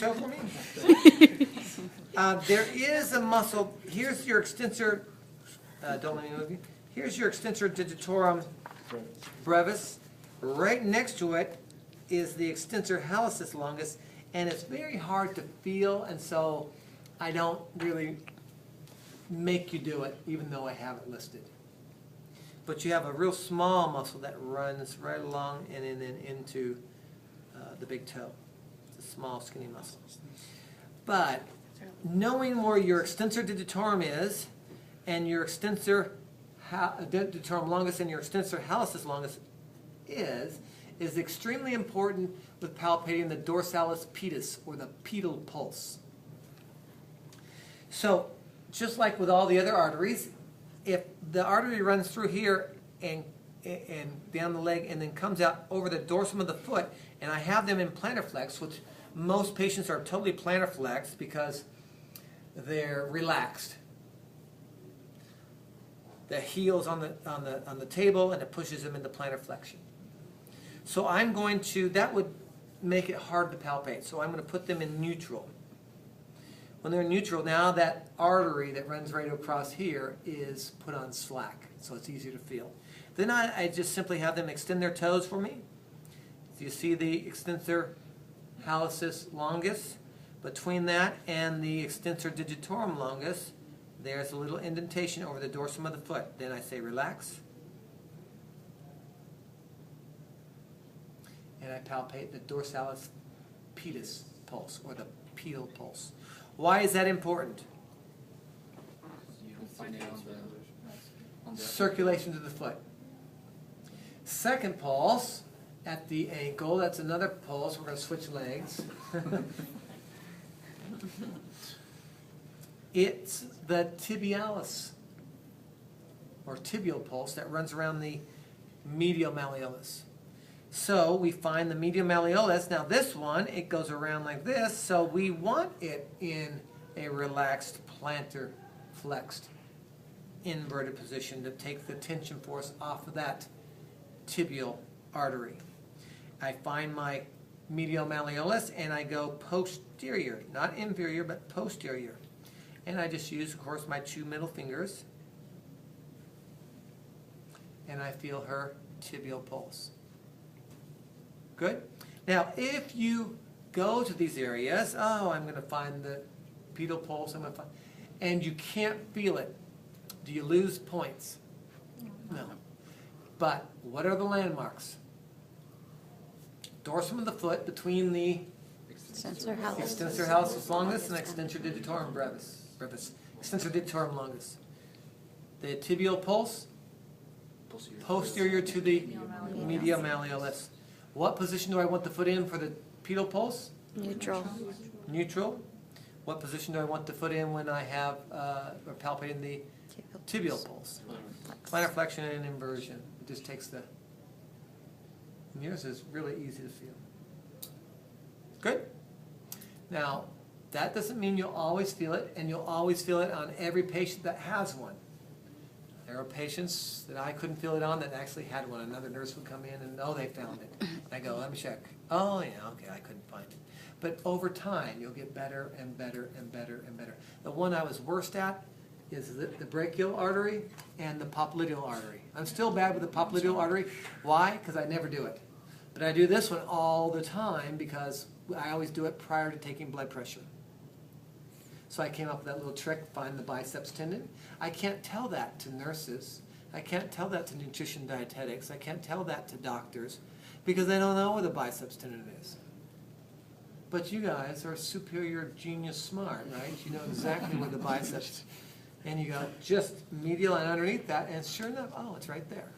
Show for me. There is a muscle. Here's your extensor. Don't let me move you. Here's your extensor digitorum brevis. Right next to it is the extensor hallucis longus, and it's very hard to feel, and so I don't really make you do it, even though I have it listed. But you have a real small muscle that runs right along and then into the big toe. It's a small, skinny muscle. But knowing where your extensor digitorum is, and your extensor digitorum longus and your extensor hallucis longus is extremely important with palpating the dorsalis pedis, or the pedal pulse. So, just like with all the other arteries, if the artery runs through here and down the leg and then comes out over the dorsum of the foot, and I have them in plantar flex, which most patients are totally plantar flex because they're relaxed. The heel's on the table, and it pushes them into plantar flexion. So I'm going to, that would make it hard to palpate. So I'm going to put them in neutral. When they're in neutral, now that artery that runs right across here is put on slack, so it's easier to feel. Then I just simply have them extend their toes for me. So you see the extensor hallucis longus. Between that and the extensor digitorum longus, there's a little indentation over the dorsum of the foot. Then I say relax. And I palpate the dorsalis pedis pulse, or the pedal pulse. Why is that important? You can find it on the Circulation to the foot. Second pulse at the ankle. That's another pulse. We're going to switch legs. It's the tibialis, or tibial pulse, that runs around the medial malleolus. So we find the medial malleolus. Now this one, it goes around like this, so we want it in a relaxed, plantar flexed, inverted position to take the tension force off of that tibial artery. I find my medial malleolus and I go posterior, not inferior, but posterior. And I just use, of course, my two middle fingers, and I feel her tibial pulse. Good? Now, if you go to these areas, I'm going to find the pedal pulse, and you can't feel it, do you lose points? No. But what are the landmarks? Dorsum of the foot between the Extensor hallucis. extensor hallucis longus and extensor digitorum brevis. Extensor digitorum longus. The tibial pulse, posterior to the medial malleolus. What position do I want the foot in for the pedal pulse? Neutral. Neutral. What position do I want the foot in when I have or palpating the tibial pulse? Plantar flexion and inversion. It just takes the. And yours is really easy to feel. Good? Now, that doesn't mean you'll always feel it, and you'll always feel it on every patient that has one. There are patients that I couldn't feel it on that actually had one. Another nurse would come in and, they found it. And I go, let me check. Oh, yeah, okay, I couldn't find it. But over time, you'll get better and better and better and better. The one I was worst at is the brachial artery and the popliteal artery. I'm still bad with the popliteal artery. Why? Because I never do it. But I do this one all the time because I always do it prior to taking blood pressure. So I came up with that little trick, find the biceps tendon. I can't tell that to nurses. I can't tell that to nutrition dietetics. I can't tell that to doctors because they don't know where the biceps tendon is. But you guys are superior genius smart, right? You know exactly where the biceps, and you go just medial and underneath that, and sure enough, it's right there.